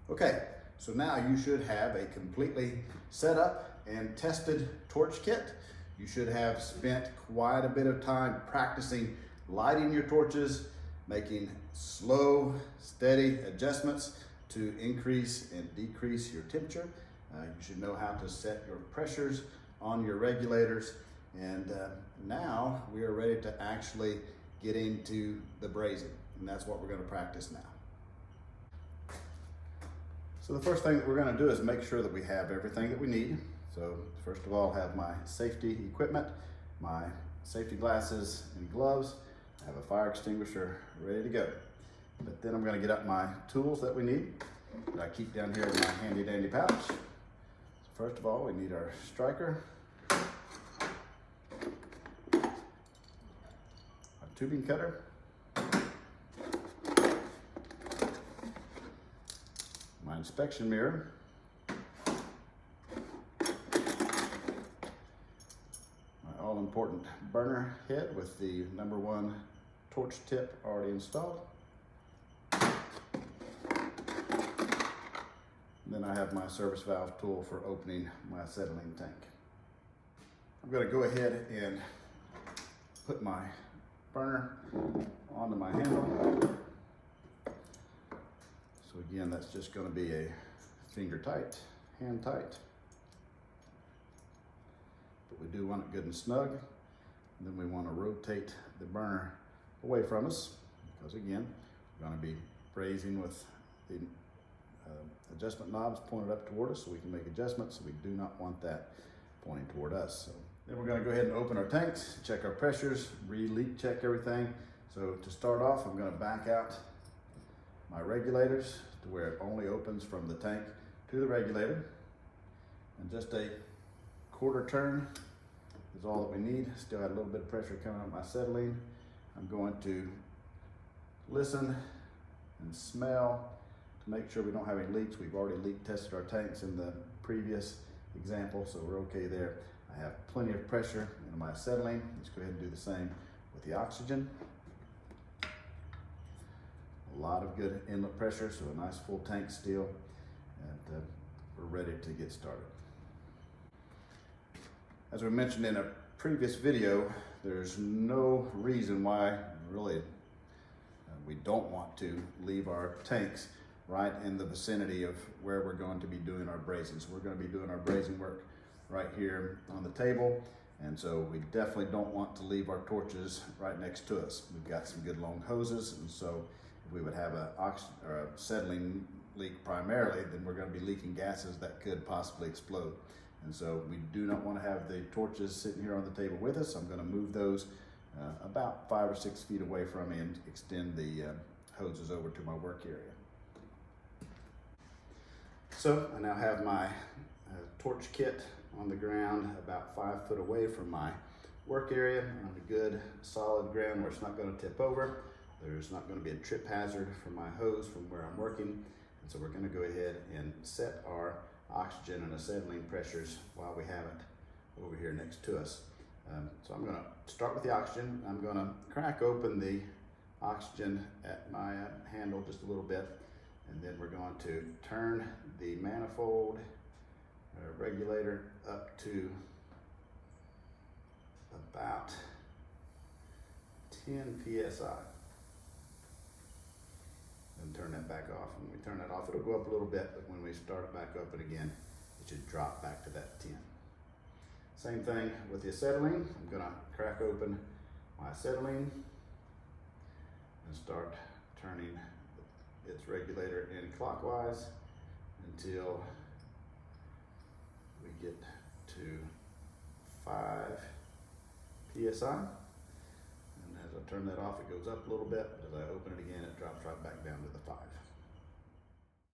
Okay, so now you should have a completely set up and tested torch kit. You should have spent quite a bit of time practicing lighting your torches, making slow, steady adjustments to increase and decrease your temperature. You should know how to set your pressures on your regulators. And now we are ready to actually get into the brazing. And that's what we're going to practice now. So the first thing that we're going to do is make sure that we have everything that we need. So first of all, I have my safety equipment, my safety glasses and gloves. I have a fire extinguisher ready to go. But then I'm going to get up my tools that we need that I keep down here in my handy dandy pouch. So first of all, we need our striker, our tubing cutter, my inspection mirror, my all-important burner head with the #1 torch tip already installed. Then I have my service valve tool for opening my acetylene tank. I'm going to go ahead and put my burner onto my handle. So again, that's just going to be a finger tight, hand tight. But we do want it good and snug. And then we want to rotate the burner away from us, because again, we're going to be brazing with the adjustment knobs pointed up toward us so we can make adjustments. So we do not want that pointing toward us. So then we're going to go ahead and open our tanks, check our pressures, re-leak check everything. So to start off, I'm going to back out my regulators to where it only opens from the tank to the regulator. And just a quarter turn is all that we need. Still had a little bit of pressure coming out of my acetylene. I'm going to listen and smell to make sure we don't have any leaks. We've already leak tested our tanks in the previous example, so we're okay there. I have plenty of pressure in my acetylene. Let's go ahead and do the same with the oxygen. A lot of good inlet pressure, so a nice full tank still, and we're ready to get started. As we mentioned in a previous video, there's no reason why really we don't want to leave our tanks right in the vicinity of where we're going to be doing our brazing. So we're going to be doing our brazing work right here on the table, and so we definitely don't want to leave our torches right next to us. We've got some good long hoses, and so if we would have a acetylene leak primarily, then we're going to be leaking gases that could possibly explode. And so we do not want to have the torches sitting here on the table with us. I'm going to move those about 5 or 6 feet away from me and extend the hoses over to my work area. So I now have my torch kit on the ground about 5 foot away from my work area on a good solid ground where it's not going to tip over. There's not going to be a trip hazard for my hose from where I'm working. And so we're going to go ahead and set our oxygen and acetylene pressures while we have it over here next to us. So I'm going to start with the oxygen. I'm going to crack open the oxygen at my handle just a little bit, and then we're going to turn the manifold regulator up to about 10 psi. And turn that back off. When we turn that off, it'll go up a little bit, but when we start it back up again, it should drop back to that 10. Same thing with the acetylene. I'm gonna crack open my acetylene and start turning its regulator in clockwise until we get to 5 psi. And as I turn that off, it goes up a little bit, but as I open it again, it drops right back down to the 5.